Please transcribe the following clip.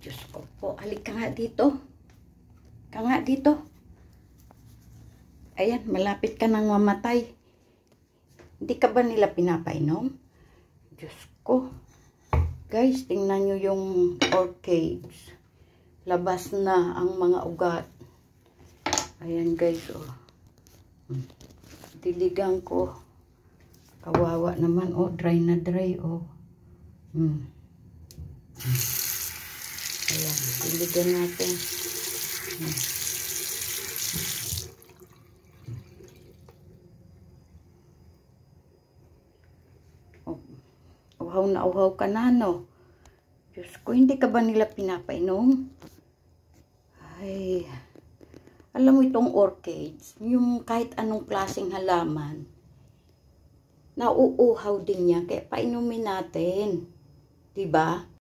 Diyos ko po, halika nga dito. Ka nga dito. Ayan, malapit ka nang mamatay. Hindi ka ba nila pinapainom? Diyos ko. Guys, tingnan nyo yung orchids. Labas na ang mga ugat. Ayan guys, oh. Diligan ko. Kawawa naman, oh. Dry na dry, oh. Ayan, diligan natin. Oh. Uhaw na uhaw ka na, no? Diyos ko, hindi ka ba nila pinapainom? Ay, alam mo itong orchids, yung kahit anong klaseng halaman, nauuhaw din yan, kaya painumin natin. Diba?